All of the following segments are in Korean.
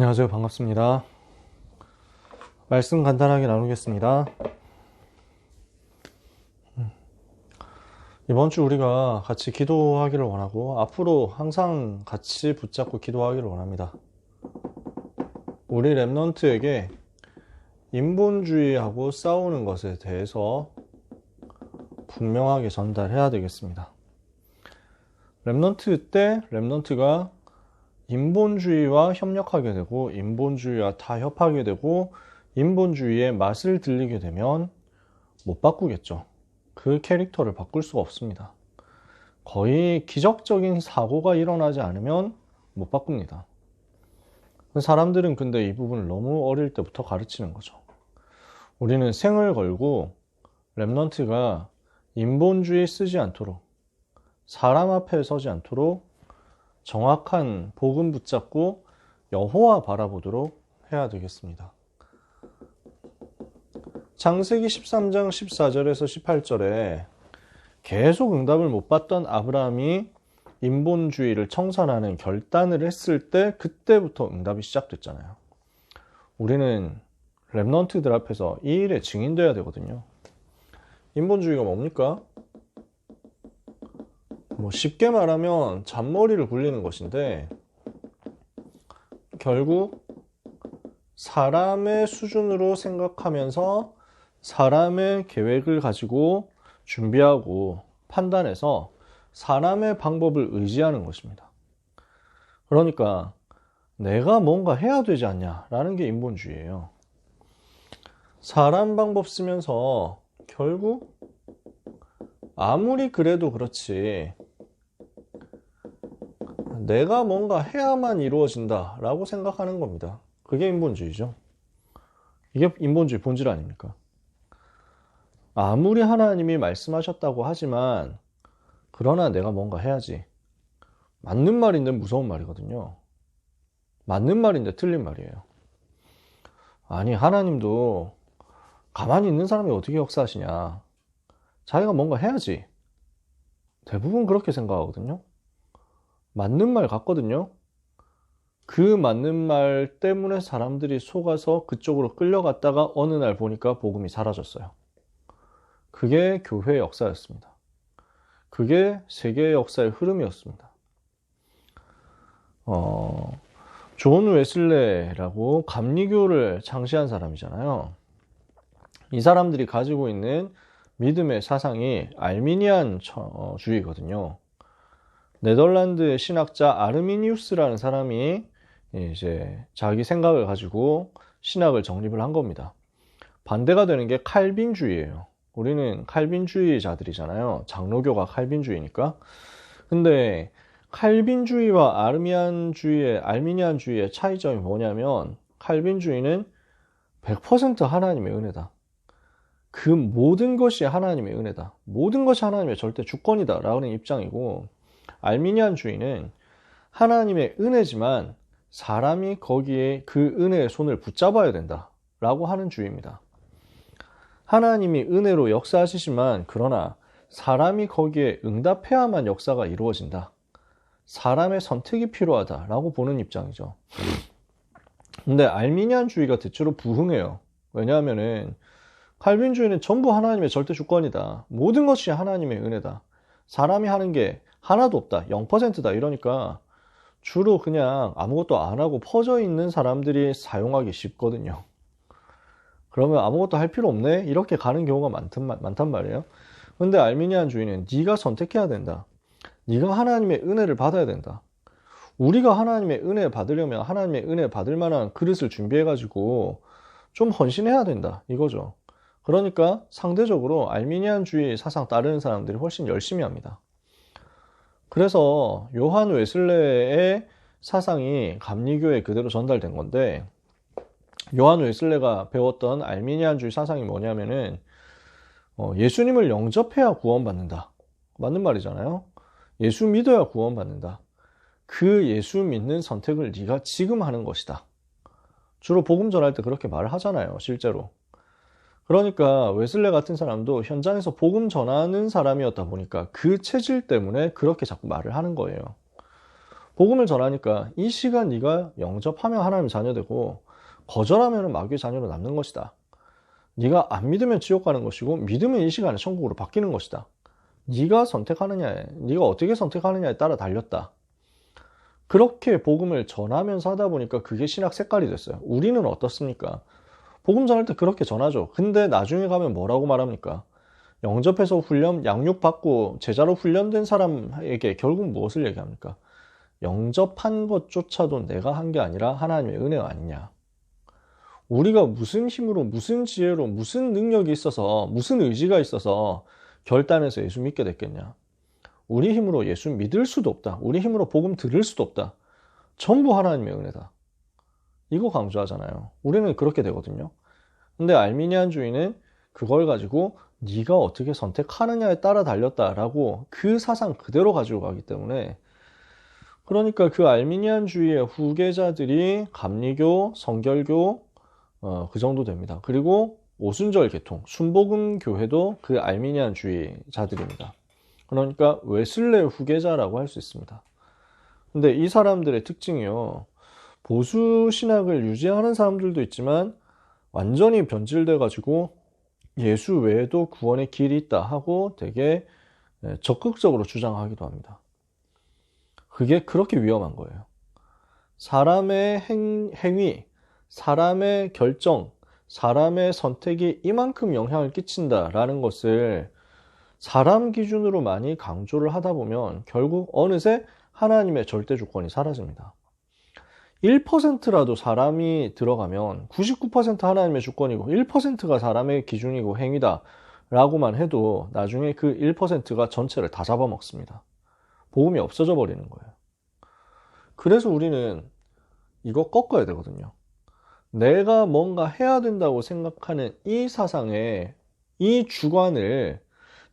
안녕하세요. 반갑습니다. 말씀 간단하게 나누겠습니다. 이번 주 우리가 같이 기도하기를 원하고 앞으로 항상 같이 붙잡고 기도하기를 원합니다. 우리 랩넌트에게 인본주의하고 싸우는 것에 대해서 분명하게 전달해야 되겠습니다. 랩넌트 때 랩넌트가 인본주의와 협력하게 되고 인본주의와 타협하게 되고 인본주의의 맛을 들리게 되면 못 바꾸겠죠. 그 캐릭터를 바꿀 수가 없습니다. 거의 기적적인 사고가 일어나지 않으면 못 바꿉니다. 사람들은 근데 이 부분을 너무 어릴 때부터 가르치는 거죠. 우리는 생을 걸고 랩넌트가 인본주의 쓰지 않도록, 사람 앞에 서지 않도록 정확한 복음 붙잡고 여호와 바라보도록 해야 되겠습니다. 창세기 13장 14절에서 18절에 계속 응답을 못 받던 아브라함이 인본주의를 청산하는 결단을 했을 때 그때부터 응답이 시작됐잖아요. 우리는 랩넌트들 앞에서 이 일에 증인돼야 되거든요. 인본주의가 뭡니까? 쉽게 말하면 잔머리를 굴리는 것인데 결국 사람의 수준으로 생각하면서 사람의 계획을 가지고 준비하고 판단해서 사람의 방법을 의지하는 것입니다. 그러니까 내가 뭔가 해야 되지 않냐라는 게 인본주의예요. 사람 방법 쓰면서 결국 아무리 그래도 그렇지 내가 뭔가 해야만 이루어진다 라고 생각하는 겁니다. 그게 인본주의죠. 이게 인본주의 본질 아닙니까? 아무리 하나님이 말씀하셨다고 하지만 그러나 내가 뭔가 해야지. 맞는 말인데 무서운 말이거든요. 맞는 말인데 틀린 말이에요. 아니 하나님도 가만히 있는 사람이 어떻게 역사하시냐. 자기가 뭔가 해야지. 대부분 그렇게 생각하거든요. 맞는 말 같거든요. 그 맞는 말 때문에 사람들이 속아서 그쪽으로 끌려갔다가 어느 날 보니까 복음이 사라졌어요. 그게 교회의 역사였습니다. 그게 세계의 역사의 흐름이었습니다. 존 웨슬레라고 감리교를 창시한 사람이잖아요. 이 사람들이 가지고 있는 믿음의 사상이 알미니안 주의거든요. 네덜란드의 신학자 아르미니우스라는 사람이 이제 자기 생각을 가지고 신학을 정립을 한 겁니다. 반대가 되는 게 칼빈주의예요. 우리는 칼빈주의자들이잖아요. 장로교가 칼빈주의니까. 근데 칼빈주의와 알미니안주의의 차이점이 뭐냐면 칼빈주의는 100% 하나님의 은혜다. 그 모든 것이 하나님의 은혜다. 모든 것이 하나님의 절대 주권이다 라는 입장이고, 알미니안주의는 하나님의 은혜지만 사람이 거기에 그 은혜의 손을 붙잡아야 된다 라고 하는 주의입니다. 하나님이 은혜로 역사하시지만 그러나 사람이 거기에 응답해야만 역사가 이루어진다. 사람의 선택이 필요하다 라고 보는 입장이죠. 근데 알미니안주의가 대체로 부흥해요. 왜냐하면은 칼빈주의는 전부 하나님의 절대 주권이다. 모든 것이 하나님의 은혜다. 사람이 하는 게 하나도 없다. 0%다. 이러니까 주로 그냥 아무것도 안 하고 퍼져 있는 사람들이 사용하기 쉽거든요. 그러면 아무것도 할 필요 없네? 이렇게 가는 경우가 많단 말이에요. 근데 알미니안주의는 네가 선택해야 된다. 네가 하나님의 은혜를 받아야 된다. 우리가 하나님의 은혜 받으려면 하나님의 은혜 받을 만한 그릇을 준비해가지고 좀 헌신해야 된다. 이거죠. 그러니까 상대적으로 알미니안주의 사상 따르는 사람들이 훨씬 열심히 합니다. 그래서 요한 웨슬레의 사상이 감리교에 그대로 전달된 건데, 요한 웨슬레가 배웠던 알미니안주의 사상이 뭐냐면은 예수님을 영접해야 구원받는다. 맞는 말이잖아요. 예수 믿어야 구원받는다. 그 예수 믿는 선택을 네가 지금 하는 것이다. 주로 복음 전할 때 그렇게 말을 하잖아요. 실제로. 그러니까 웨슬레 같은 사람도 현장에서 복음 전하는 사람이었다 보니까 그 체질 때문에 그렇게 자꾸 말을 하는 거예요. 복음을 전하니까 이 시간 네가 영접하면 하나님의 자녀 되고 거절하면 마귀의 자녀로 남는 것이다. 네가 안 믿으면 지옥 가는 것이고 믿으면 이 시간에 천국으로 바뀌는 것이다. 네가 선택하느냐에, 네가 어떻게 선택하느냐에 따라 달렸다. 그렇게 복음을 전하면서 하다 보니까 그게 신학 색깔이 됐어요. 우리는 어떻습니까? 복음 전할 때 그렇게 전하죠. 근데 나중에 가면 뭐라고 말합니까? 영접해서 훈련, 양육받고 제자로 훈련된 사람에게 결국 무엇을 얘기합니까? 영접한 것조차도 내가 한 게 아니라 하나님의 은혜가 아니냐. 우리가 무슨 힘으로, 무슨 지혜로, 무슨 능력이 있어서, 무슨 의지가 있어서 결단해서 예수 믿게 됐겠냐. 우리 힘으로 예수 믿을 수도 없다. 우리 힘으로 복음 들을 수도 없다. 전부 하나님의 은혜다. 이거 강조하잖아요. 우리는 그렇게 되거든요. 근데 알미니안주의는 그걸 가지고 네가 어떻게 선택하느냐에 따라 달렸다라고 그 사상 그대로 가지고 가기 때문에, 그러니까 그 알미니안주의의 후계자들이 감리교, 성결교, 그 정도 됩니다. 그리고 오순절 계통, 순복음 교회도 그 알미니안주의자들입니다. 그러니까 웨슬레 후계자라고 할 수 있습니다. 근데 이 사람들의 특징이요, 보수 신학을 유지하는 사람들도 있지만 완전히 변질돼 가지고 예수 외에도 구원의 길이 있다 하고 되게 적극적으로 주장하기도 합니다. 그게 그렇게 위험한 거예요. 사람의 행위, 사람의 결정, 사람의 선택이 이만큼 영향을 끼친다라는 것을 사람 기준으로 많이 강조를 하다 보면 결국 어느새 하나님의 절대 주권이 사라집니다. 1%라도 사람이 들어가면 99% 하나님의 주권이고 1%가 사람의 기준이고 행위다 라고만 해도 나중에 그 1%가 전체를 다 잡아먹습니다. 복음이 없어져 버리는 거예요. 그래서 우리는 이거 꺾어야 되거든요. 내가 뭔가 해야 된다고 생각하는 이 사상의 이 주관을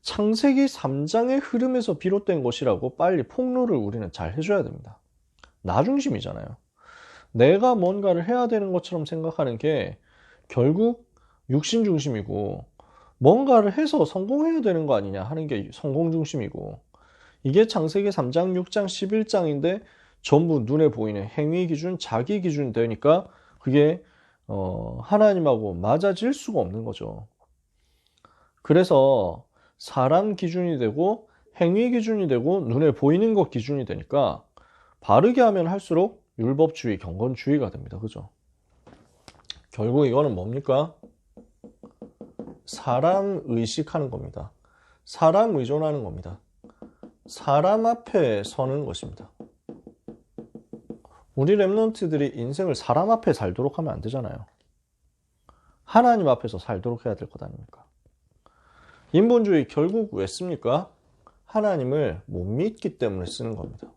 창세기 3장의 흐름에서 비롯된 것이라고 빨리 폭로를 우리는 잘 해줘야 됩니다. 나 중심이잖아요. 내가 뭔가를 해야 되는 것처럼 생각하는 게 결국 육신 중심이고, 뭔가를 해서 성공해야 되는 거 아니냐 하는 게 성공 중심이고, 이게 창세기 3장, 6장, 11장인데 전부 눈에 보이는 행위 기준, 자기 기준 되니까 그게 하나님하고 맞아질 수가 없는 거죠. 그래서 사람 기준이 되고 행위 기준이 되고 눈에 보이는 것 기준이 되니까 바르게 하면 할수록 율법주의, 경건주의가 됩니다. 그죠? 결국 이거는 뭡니까? 사람 의식하는 겁니다. 사람 의존하는 겁니다. 사람 앞에 서는 것입니다. 우리 랩런트들이 인생을 사람 앞에 살도록 하면 안 되잖아요. 하나님 앞에서 살도록 해야 될 것 아닙니까? 인본주의 결국 왜 씁니까? 하나님을 못 믿기 때문에 쓰는 겁니다.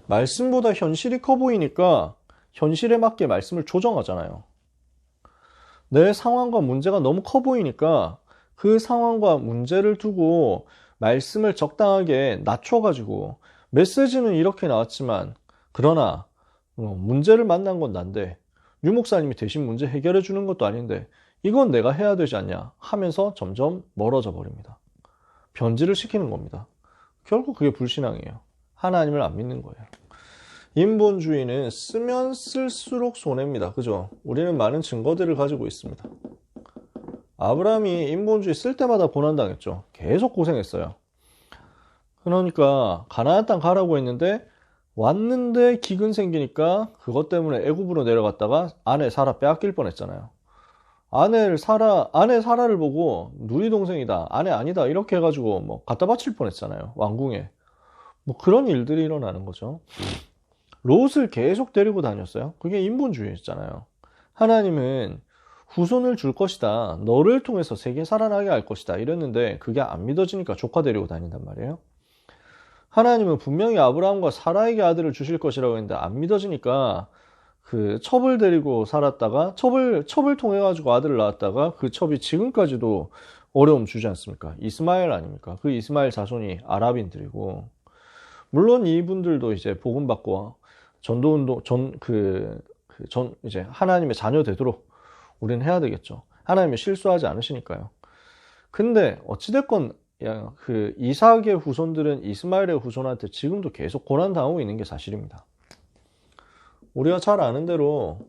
말씀보다 현실이 커 보이니까 현실에 맞게 말씀을 조정하잖아요. 내 상황과 문제가 너무 커 보이니까 그 상황과 문제를 두고 말씀을 적당하게 낮춰가지고 메시지는 이렇게 나왔지만 그러나 문제를 만난 건 난데 유 목사님이 대신 문제 해결해 주는 것도 아닌데 이건 내가 해야 되지 않냐 하면서 점점 멀어져 버립니다. 변질을 시키는 겁니다. 결국 그게 불신앙이에요. 하나님을 안 믿는 거예요. 인본주의는 쓰면 쓸수록 손해입니다. 그죠? 우리는 많은 증거들을 가지고 있습니다. 아브라함이 인본주의 쓸 때마다 고난당했죠. 계속 고생했어요. 그러니까 가나안 땅 가라고 했는데 왔는데 기근 생기니까 그것 때문에 애굽으로 내려갔다가 아내 사라 빼앗길 뻔했잖아요. 아내 사라를 보고 누이 동생이다, 아내 아니다 이렇게 해가지고 뭐 갖다 바칠 뻔했잖아요. 왕궁에. 뭐 그런 일들이 일어나는 거죠. 롯을 계속 데리고 다녔어요. 그게 인본주의였잖아요. 하나님은 후손을 줄 것이다, 너를 통해서 세계 살아나게 할 것이다 이랬는데 그게 안 믿어지니까 조카 데리고 다닌단 말이에요. 하나님은 분명히 아브라함과 사라에게 아들을 주실 것이라고 했는데 안 믿어지니까 그 첩을 데리고 살았다가 첩을 통해 가지고 아들을 낳았다가 그 첩이 지금까지도 어려움 주지 않습니까? 이스마엘 아닙니까? 그 이스마엘 자손이 아랍인들이고, 물론 이분들도 이제 복음 받고 전도운동 이제 하나님의 자녀 되도록 우리는 해야 되겠죠. 하나님이 실수하지 않으시니까요. 근데 어찌됐건 그 이삭의 후손들은 이스마엘의 후손한테 지금도 계속 고난당하고 있는 게 사실입니다. 우리가 잘 아는 대로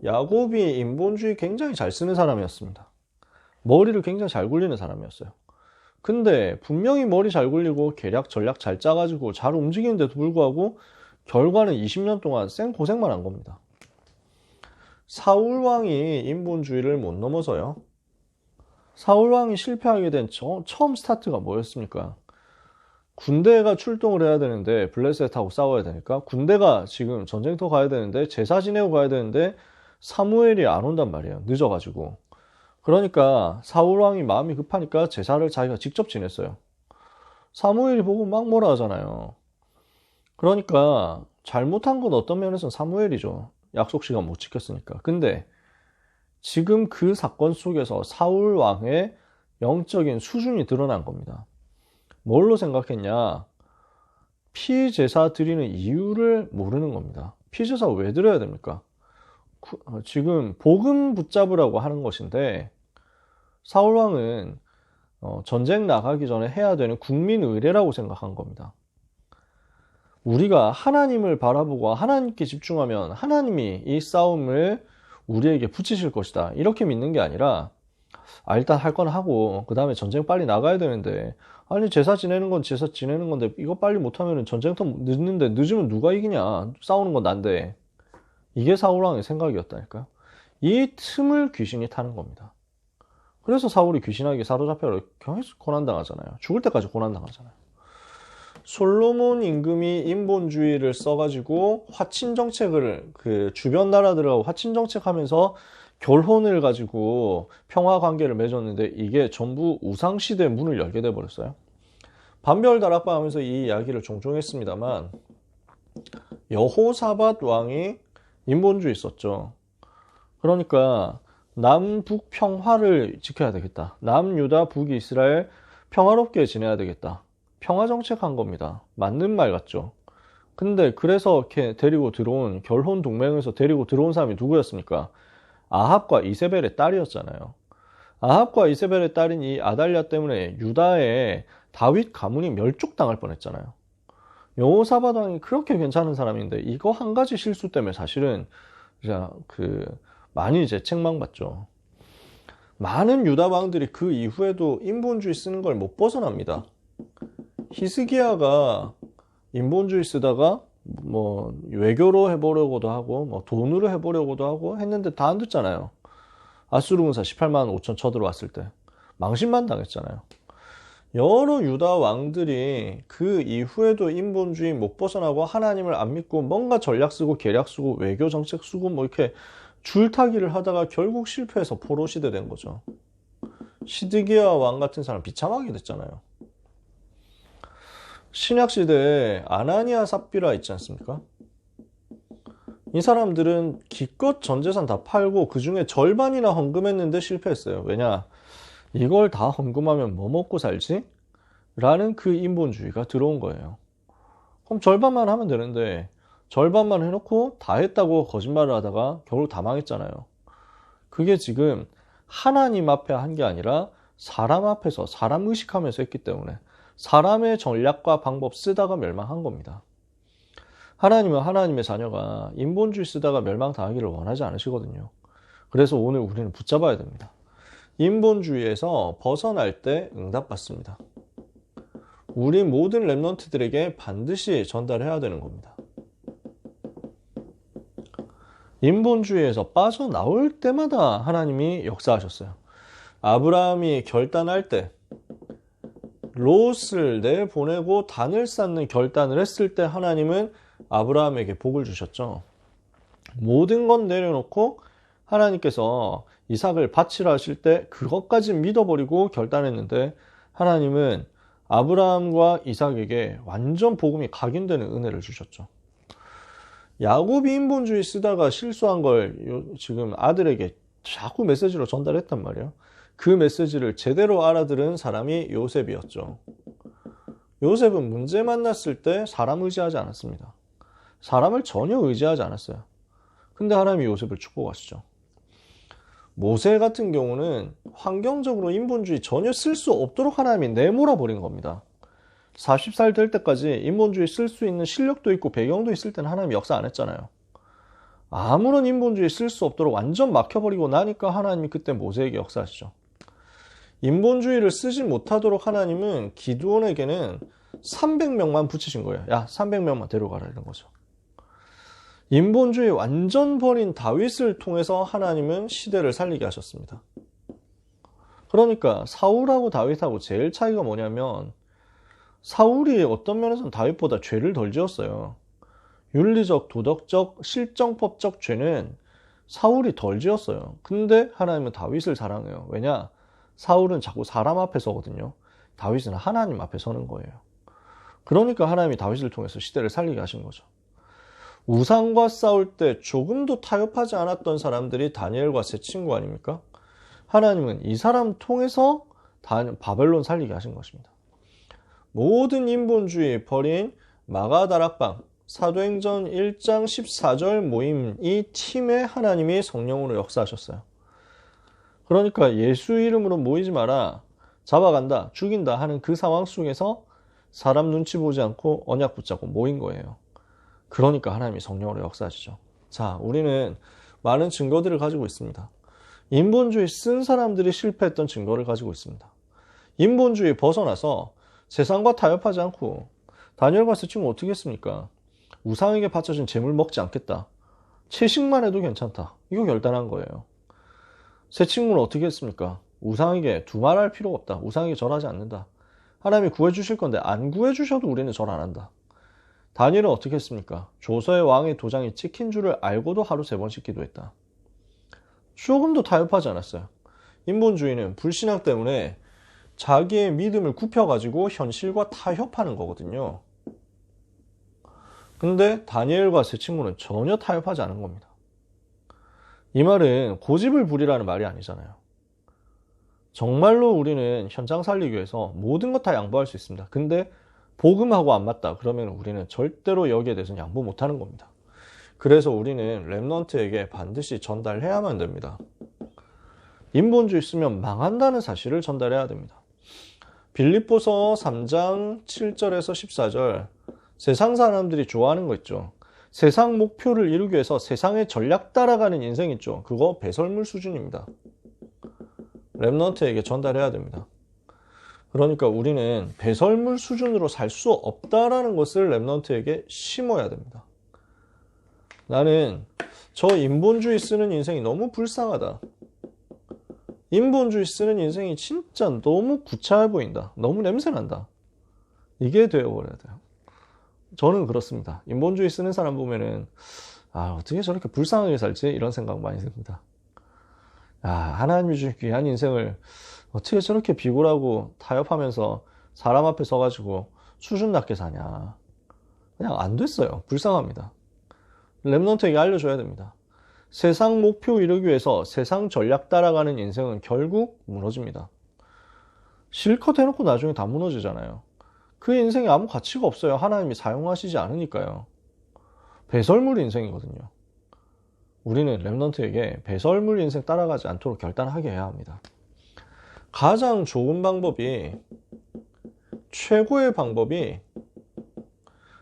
야곱이 인본주의 굉장히 잘 쓰는 사람이었습니다. 머리를 굉장히 잘 굴리는 사람이었어요. 근데 분명히 머리 잘 굴리고 계략 전략 잘 짜가지고 잘 움직이는데도 불구하고 결과는 20년 동안 생고생만 한 겁니다. 사울왕이 인본주의를 못 넘어서요. 사울왕이 실패하게 된 처음 스타트가 뭐였습니까? 군대가 출동을 해야 되는데 블레셋하고 싸워야 되니까 군대가 지금 전쟁터 가야 되는데 제사 지내고 가야 되는데 사무엘이 안 온단 말이에요. 늦어가지고. 그러니까 사울왕이 마음이 급하니까 제사를 자기가 직접 지냈어요. 사무엘이 보고 막 뭐라 하잖아요. 그러니까 잘못한 건 어떤 면에서는 사무엘이죠. 약속 시간 못 지켰으니까. 근데 지금 그 사건 속에서 사울왕의 영적인 수준이 드러난 겁니다. 뭘로 생각했냐? 피제사 드리는 이유를 모르는 겁니다. 피제사 왜 드려야 됩니까? 지금 복음 붙잡으라고 하는 것인데 사울왕은 전쟁 나가기 전에 해야 되는 국민 의례라고 생각한 겁니다. 우리가 하나님을 바라보고 하나님께 집중하면 하나님이 이 싸움을 우리에게 붙이실 것이다. 이렇게 믿는 게 아니라 일단 할 건 하고 그 다음에 전쟁 빨리 나가야 되는데 아니 제사 지내는 건 제사 지내는 건데 이거 빨리 못하면 전쟁터 늦는데 늦으면 누가 이기냐. 싸우는 건 난데. 이게 사울왕의 생각이었다니까요. 이 틈을 귀신이 타는 겁니다. 그래서 사울이 귀신에게 사로잡혀 계속 고난당하잖아요. 죽을 때까지 고난당하잖아요. 솔로몬 임금이 인본주의를 써가지고 화친정책을 그 주변 나라들하고 화친정책하면서 결혼을 가지고 평화관계를 맺었는데 이게 전부 우상시대의 문을 열게 돼버렸어요. 반별다락방 하면서 이 이야기를 종종 했습니다만 여호사밧 왕이 인본주의 썼죠. 그러니까 남북 평화를 지켜야 되겠다. 남유다 북이스라엘 평화롭게 지내야 되겠다. 평화정책 한 겁니다. 맞는 말 같죠. 근데 그래서 이렇게 데리고 들어온 결혼 동맹에서 데리고 들어온 사람이 누구였습니까? 아합과 이세벨의 딸이었잖아요. 아합과 이세벨의 딸인 이 아달랴 때문에 유다의 다윗 가문이 멸족당할 뻔했잖아요. 여호사밧 왕이 그렇게 괜찮은 사람인데 이거 한 가지 실수 때문에 사실은 많이 이제 책망받죠. 많은 유다 왕들이 그 이후에도 인본주의 쓰는 걸 못 벗어납니다. 히스기야가 인본주의 쓰다가 뭐 외교로 해보려고도 하고 뭐 돈으로 해보려고도 하고 했는데 다 안 됐잖아요. 아수르 군사 18만 5천 쳐들어왔을 때 망신만 당했잖아요. 여러 유다 왕들이 그 이후에도 인본주의 못 벗어나고 하나님을 안 믿고 뭔가 전략 쓰고 계략 쓰고 외교 정책 쓰고 뭐 이렇게 줄타기를 하다가 결국 실패해서 포로 시대 된 거죠. 시드기야 왕 같은 사람 비참하게 됐잖아요. 신약 시대에 아나니아 삽비라 있지 않습니까? 이 사람들은 기껏 전 재산 다 팔고 그 중에 절반이나 헌금했는데 실패했어요. 왜냐? 이걸 다 헌금하면 뭐 먹고 살지? 라는 그 인본주의가 들어온 거예요. 그럼 절반만 하면 되는데 절반만 해놓고 다 했다고 거짓말을 하다가 결국 다 망했잖아요. 그게 지금 하나님 앞에 한 게 아니라 사람 앞에서 사람 의식하면서 했기 때문에 사람의 전략과 방법 쓰다가 멸망한 겁니다. 하나님은 하나님의 자녀가 인본주의 쓰다가 멸망당하기를 원하지 않으시거든요. 그래서 오늘 우리는 붙잡아야 됩니다. 인본주의에서 벗어날 때 응답받습니다. 우리 모든 랩런트들에게 반드시 전달해야 되는 겁니다. 인본주의에서 빠져나올 때마다 하나님이 역사하셨어요. 아브라함이 결단할 때 롯을 내보내고 단을 쌓는 결단을 했을 때 하나님은 아브라함에게 복을 주셨죠. 모든 건 내려놓고 하나님께서 이삭을 바치라 하실 때 그것까지 믿어버리고 결단했는데 하나님은 아브라함과 이삭에게 완전 복음이 각인되는 은혜를 주셨죠. 야곱이 인본주의 쓰다가 실수한 걸 지금 아들에게 자꾸 메시지로 전달했단 말이에요. 그 메시지를 제대로 알아들은 사람이 요셉이었죠. 요셉은 문제 만났을 때 사람 의지하지 않았습니다. 사람을 전혀 의지하지 않았어요. 근데 하나님이 요셉을 축복하시죠. 모세 같은 경우는 환경적으로 인본주의 전혀 쓸 수 없도록 하나님이 내몰아 버린 겁니다. 40살 될 때까지 인본주의 쓸 수 있는 실력도 있고 배경도 있을 때는 하나님이 역사 안 했잖아요. 아무런 인본주의 쓸 수 없도록 완전 막혀버리고 나니까 하나님이 그때 모세에게 역사하시죠. 인본주의를 쓰지 못하도록 하나님은 기드온에게는 300명만 붙이신 거예요. 야, 300명만 데려가라 이런 거죠. 인본주의 완전 버린 다윗을 통해서 하나님은 시대를 살리게 하셨습니다. 그러니까 사울하고 다윗하고 제일 차이가 뭐냐면 사울이 어떤 면에서는 다윗보다 죄를 덜 지었어요. 윤리적, 도덕적, 실정법적 죄는 사울이 덜 지었어요. 근데 하나님은 다윗을 사랑해요. 왜냐? 사울은 자꾸 사람 앞에 서거든요. 다윗은 하나님 앞에 서는 거예요. 그러니까 하나님이 다윗을 통해서 시대를 살리게 하신 거죠. 우상과 싸울 때 조금도 타협하지 않았던 사람들이 다니엘과 세 친구 아닙니까? 하나님은 이 사람 통해서 바벨론 살리게 하신 것입니다. 모든 인본주의 버린 마가다락방 사도행전 1장 14절 모임 이 팀에 하나님이 성령으로 역사하셨어요. 그러니까 예수 이름으로 모이지 마라, 잡아간다, 죽인다 하는 그 상황 속에서 사람 눈치 보지 않고 언약 붙잡고 모인 거예요. 그러니까 하나님이 성령으로 역사하시죠. 자, 우리는 많은 증거들을 가지고 있습니다. 인본주의 쓴 사람들이 실패했던 증거를 가지고 있습니다. 인본주의 벗어나서 세상과 타협하지 않고 다니엘과 세 친구 어떻게 했습니까? 우상에게 바쳐진 재물 먹지 않겠다. 채식만 해도 괜찮다. 이거 결단한 거예요. 세 친구는 어떻게 했습니까? 우상에게 두말할 필요가 없다. 우상에게 절하지 않는다. 하나님이 구해주실 건데 안 구해주셔도 우리는 절 안 한다. 다니엘은 어떻게 했습니까? 조서의 왕의 도장이 찍힌 줄을 알고도 하루 3번씩 기도했다. 조금도 타협하지 않았어요. 인본주의는 불신앙 때문에 자기의 믿음을 굽혀가지고 현실과 타협하는 거거든요. 근데 다니엘과 세 친구는 전혀 타협하지 않은 겁니다. 이 말은 고집을 부리라는 말이 아니잖아요. 정말로 우리는 현장 살리기 위해서 모든 것 다 양보할 수 있습니다. 근데 복음하고 안 맞다 그러면 우리는 절대로 여기에 대해서는 양보 못하는 겁니다. 그래서 우리는 렘넌트에게 반드시 전달해야만 됩니다. 인본주의 쓰면 망한다는 사실을 전달해야 됩니다. 빌립보서 3장 7절에서 14절 세상 사람들이 좋아하는 거 있죠. 세상 목표를 이루기 위해서 세상의 전략 따라가는 인생 있죠. 그거 배설물 수준입니다. 렘넌트에게 전달해야 됩니다. 그러니까 우리는 배설물 수준으로 살 수 없다라는 것을 렘넌트에게 심어야 됩니다. 나는 저 인본주의 쓰는 인생이 너무 불쌍하다. 인본주의 쓰는 인생이 진짜 너무 구차해 보인다. 너무 냄새난다. 이게 되어버려야 돼요. 저는 그렇습니다. 인본주의 쓰는 사람 보면은 어떻게 저렇게 불쌍하게 살지? 이런 생각 많이 듭니다. 하나님이 주신 귀한 인생을 어떻게 저렇게 비굴하고 타협하면서 사람 앞에 서가지고 수준 낮게 사냐. 그냥 안 됐어요. 불쌍합니다. 렘넌트에게 알려줘야 됩니다. 세상 목표 이루기 위해서 세상 전략 따라가는 인생은 결국 무너집니다. 실컷 해놓고 나중에 다 무너지잖아요. 그 인생에 아무 가치가 없어요. 하나님이 사용하시지 않으니까요. 배설물 인생이거든요. 우리는 렘넌트에게 배설물 인생 따라가지 않도록 결단하게 해야 합니다. 가장 좋은 방법이, 최고의 방법이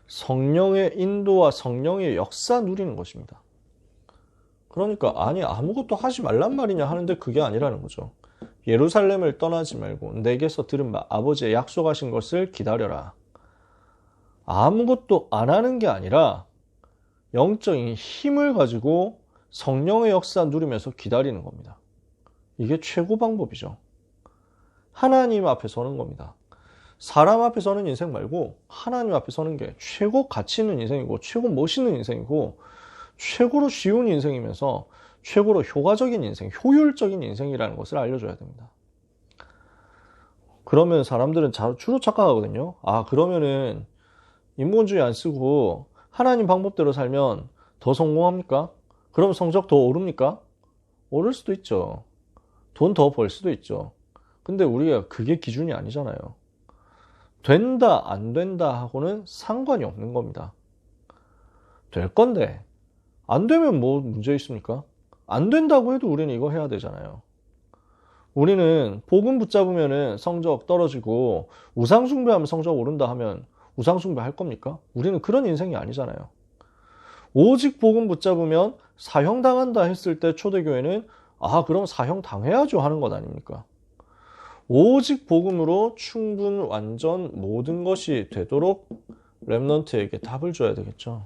성령의 인도와 성령의 역사 누리는 것입니다. 그러니까 아무것도 하지 말란 말이냐 하는데 그게 아니라는 거죠. 예루살렘을 떠나지 말고 내게서 들은 바 아버지의 약속하신 것을 기다려라. 아무것도 안 하는 게 아니라 영적인 힘을 가지고 성령의 역사 누리면서 기다리는 겁니다. 이게 최고 방법이죠. 하나님 앞에 서는 겁니다. 사람 앞에 서는 인생 말고 하나님 앞에 서는 게 최고 가치 있는 인생이고 최고 멋있는 인생이고 최고로 쉬운 인생이면서 최고로 효과적인 인생, 효율적인 인생이라는 것을 알려줘야 됩니다. 그러면 사람들은 주로 착각하거든요. 그러면은 인본주의 안 쓰고 하나님 방법대로 살면 더 성공합니까? 그럼 성적 더 오릅니까? 오를 수도 있죠. 돈 더 벌 수도 있죠. 근데 우리가 그게 기준이 아니잖아요. 된다, 안 된다 하고는 상관이 없는 겁니다. 될 건데 안 되면 뭐 문제 있습니까? 안 된다고 해도 우리는 이거 해야 되잖아요. 우리는 복음 붙잡으면은 성적 떨어지고 우상숭배하면 성적 오른다 하면 우상숭배 할 겁니까? 우리는 그런 인생이 아니잖아요. 오직 복음 붙잡으면 사형 당한다 했을 때 초대교회는 그럼 사형 당해야죠 하는 것 아닙니까? 오직 복음으로 충분 완전 모든 것이 되도록 렘넌트에게 답을 줘야 되겠죠.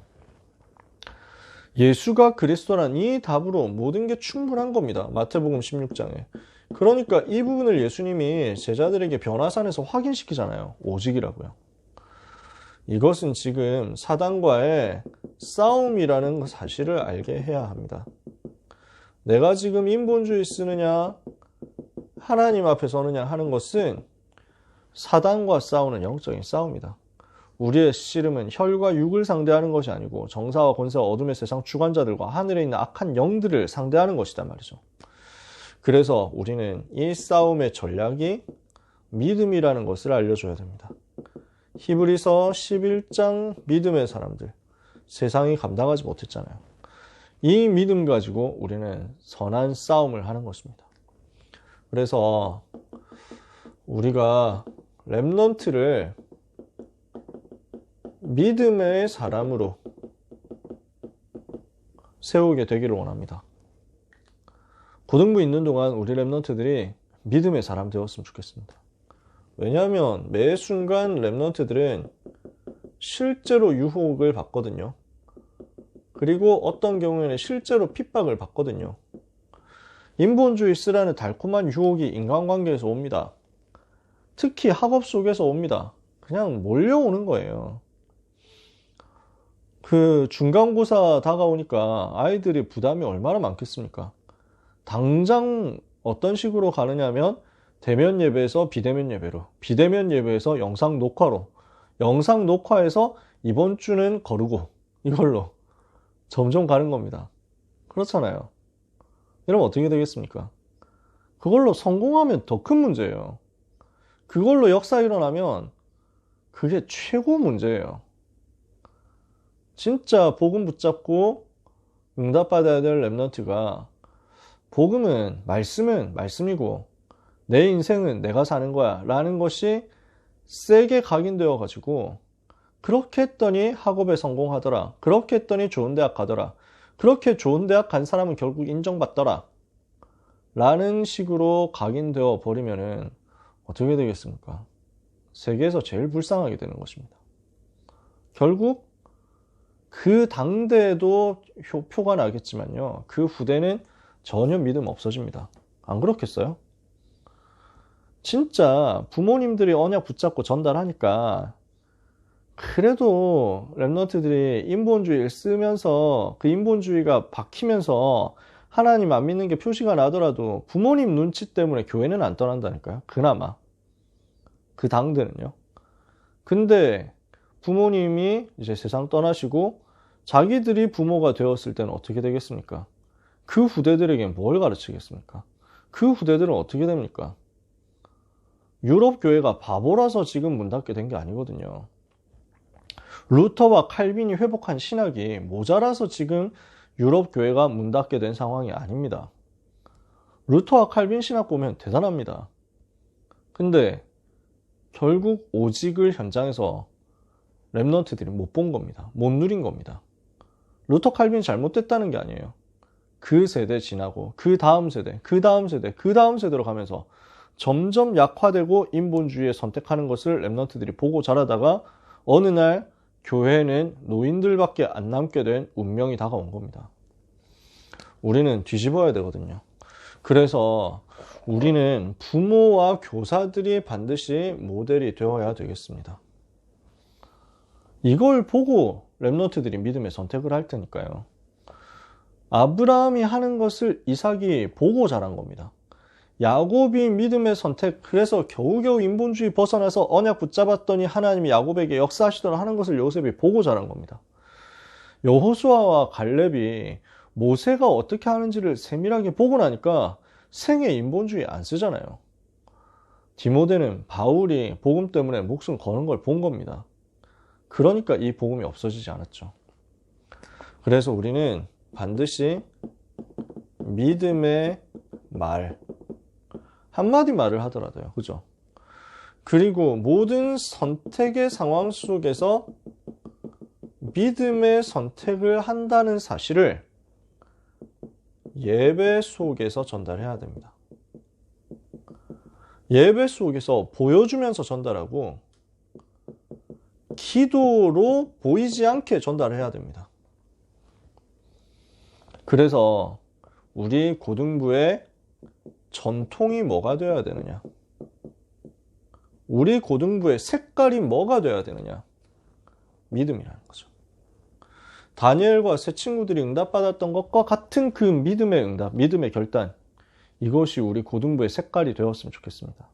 예수가 그리스도란 이 답으로 모든 게 충분한 겁니다. 마태복음 16장에. 그러니까 이 부분을 예수님이 제자들에게 변화산에서 확인시키잖아요. 오직이라고요. 이것은 지금 사단과의 싸움이라는 사실을 알게 해야 합니다. 내가 지금 인본주의 쓰느냐 하나님 앞에 서느냐 하는 것은 사단과 싸우는 영적인 싸움이다. 우리의 씨름은 혈과 육을 상대하는 것이 아니고 정사와 권세와 어둠의 세상 주관자들과 하늘에 있는 악한 영들을 상대하는 것이단 말이죠. 그래서 우리는 이 싸움의 전략이 믿음이라는 것을 알려줘야 됩니다. 히브리서 11장 믿음의 사람들, 세상이 감당하지 못했잖아요. 이 믿음 가지고 우리는 선한 싸움을 하는 것입니다. 그래서 우리가 렘넌트를 믿음의 사람으로 세우게 되기를 원합니다. 고등부 있는 동안 우리 렘넌트들이 믿음의 사람 되었으면 좋겠습니다. 왜냐하면 매 순간 렘넌트들은 실제로 유혹을 받거든요. 그리고 어떤 경우에는 실제로 핍박을 받거든요. 인본주의 쓰라는 달콤한 유혹이 인간관계에서 옵니다. 특히 학업 속에서 옵니다. 그냥 몰려오는 거예요. 그 중간고사 다가오니까 아이들이 부담이 얼마나 많겠습니까? 당장 어떤 식으로 가느냐면 대면 예배에서 비대면 예배로, 비대면 예배에서 영상 녹화로, 영상 녹화에서 이번 주는 거르고 이걸로 점점 가는 겁니다. 그렇잖아요. 이러면 어떻게 되겠습니까? 그걸로 성공하면 더 큰 문제예요. 그걸로 역사 일어나면 그게 최고 문제예요. 진짜 복음 붙잡고 응답받아야 될 렘넌트가 복음은 말씀은 말씀이고 내 인생은 내가 사는 거야 라는 것이 세게 각인되어 가지고 그렇게 했더니 학업에 성공하더라, 그렇게 했더니 좋은 대학 가더라, 그렇게 좋은 대학 간 사람은 결국 인정받더라 라는 식으로 각인되어 버리면은 어떻게 되겠습니까? 세계에서 제일 불쌍하게 되는 것입니다. 결국 그 당대에도 표가 나겠지만요, 그 후대는 전혀 믿음 없어집니다. 안 그렇겠어요? 진짜 부모님들이 언약 붙잡고 전달하니까 그래도 렘넌트들이 인본주의를 쓰면서 그 인본주의가 박히면서 하나님 안 믿는 게 표시가 나더라도 부모님 눈치 때문에 교회는 안 떠난다니까요. 그나마 그 당대는요. 근데 부모님이 이제 세상 떠나시고 자기들이 부모가 되었을 때는 어떻게 되겠습니까? 그 후대들에겐 뭘 가르치겠습니까? 그 후대들은 어떻게 됩니까? 유럽 교회가 바보라서 지금 문 닫게 된 게 아니거든요. 루터와 칼빈이 회복한 신학이 모자라서 지금 유럽 교회가 문 닫게 된 상황이 아닙니다. 루터와 칼빈 신학 보면 대단합니다. 근데 결국 오직을 현장에서 렘넌트들이 못 본 겁니다. 못 누린 겁니다. 루터 칼빈이 잘못됐다는 게 아니에요. 그 세대 지나고 그 다음 세대, 그 다음 세대, 그 다음 세대로 가면서 점점 약화되고 인본주의에 선택하는 것을 렘넌트들이 보고 자라다가 어느 날 교회는 노인들밖에 안 남게 된 운명이 다가온 겁니다. 우리는 뒤집어야 되거든요. 그래서 우리는 부모와 교사들이 반드시 모델이 되어야 되겠습니다. 이걸 보고 렘넌트들이 믿음의 선택을 할 테니까요. 아브라함이 하는 것을 이삭이 보고 자란 겁니다. 야곱이 믿음의 선택, 그래서 겨우겨우 인본주의 벗어나서 언약 붙잡았더니 하나님이 야곱에게 역사하시더라 하는 것을 요셉이 보고 자란 겁니다. 여호수아와 갈렙이 모세가 어떻게 하는지를 세밀하게 보고 나니까 생애 인본주의 안 쓰잖아요. 디모데는 바울이 복음 때문에 목숨 거는 걸 본 겁니다. 그러니까 이 복음이 없어지지 않았죠. 그래서 우리는 반드시 믿음의 말, 한마디 말을 하더라도요. 그죠? 그리고 모든 선택의 상황 속에서 믿음의 선택을 한다는 사실을 예배 속에서 전달해야 됩니다. 예배 속에서 보여주면서 전달하고 기도로 보이지 않게 전달해야 됩니다. 그래서 우리 고등부의 전통이 뭐가 되어야 되느냐? 우리 고등부의 색깔이 뭐가 되어야 되느냐? 믿음이라는 거죠. 다니엘과 세 친구들이 응답받았던 것과 같은 그 믿음의 응답, 믿음의 결단, 이것이 우리 고등부의 색깔이 되었으면 좋겠습니다.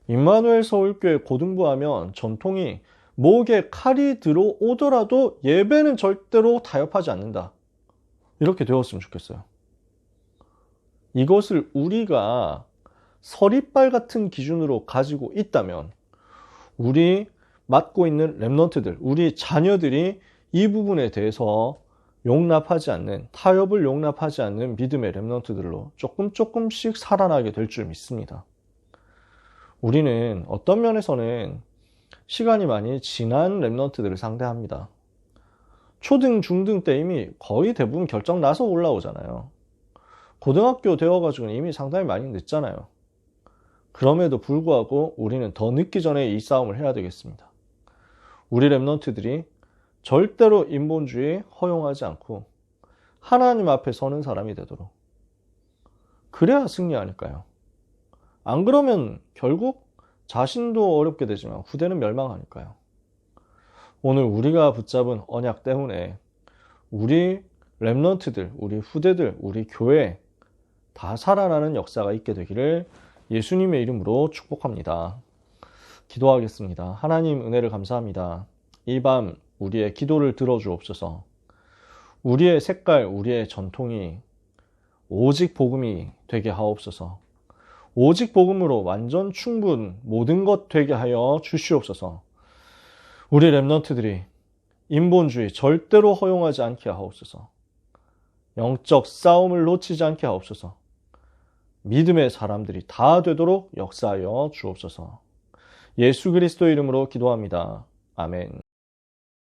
임마누엘 서울교회 고등부하면 전통이 목에 칼이 들어오더라도 예배는 절대로 타협하지 않는다. 이렇게 되었으면 좋겠어요. 이것을 우리가 서리빨 같은 기준으로 가지고 있다면 우리 맡고 있는 렘넌트들, 우리 자녀들이 이 부분에 대해서 용납하지 않는, 타협을 용납하지 않는 믿음의 렘넌트들로 조금씩 살아나게 될 줄 믿습니다. 우리는 어떤 면에서는 시간이 많이 지난 렘넌트들을 상대합니다. 초등, 중등 때 이미 거의 대부분 결정 나서 올라오잖아요. 고등학교 되어가지고는 이미 상당히 많이 늦잖아요. 그럼에도 불구하고 우리는 더 늦기 전에 이 싸움을 해야 되겠습니다. 우리 렘넌트들이 절대로 인본주의 허용하지 않고 하나님 앞에 서는 사람이 되도록, 그래야 승리 아닐까요? 안 그러면 결국 자신도 어렵게 되지만 후대는 멸망하니까요. 오늘 우리가 붙잡은 언약 때문에 우리 렘넌트들, 우리 후대들, 우리 교회 다 살아나는 역사가 있게 되기를 예수님의 이름으로 축복합니다. 기도하겠습니다. 하나님 은혜를 감사합니다. 이 밤 우리의 기도를 들어주옵소서. 우리의 색깔, 우리의 전통이 오직 복음이 되게 하옵소서. 오직 복음으로 완전 충분 모든 것 되게 하여 주시옵소서. 우리 렘넌트들이 인본주의 절대로 허용하지 않게 하옵소서. 영적 싸움을 놓치지 않게 하옵소서. 믿음의 사람들이 다 되도록 역사하여 주옵소서. 예수 그리스도 이름으로 기도합니다. 아멘.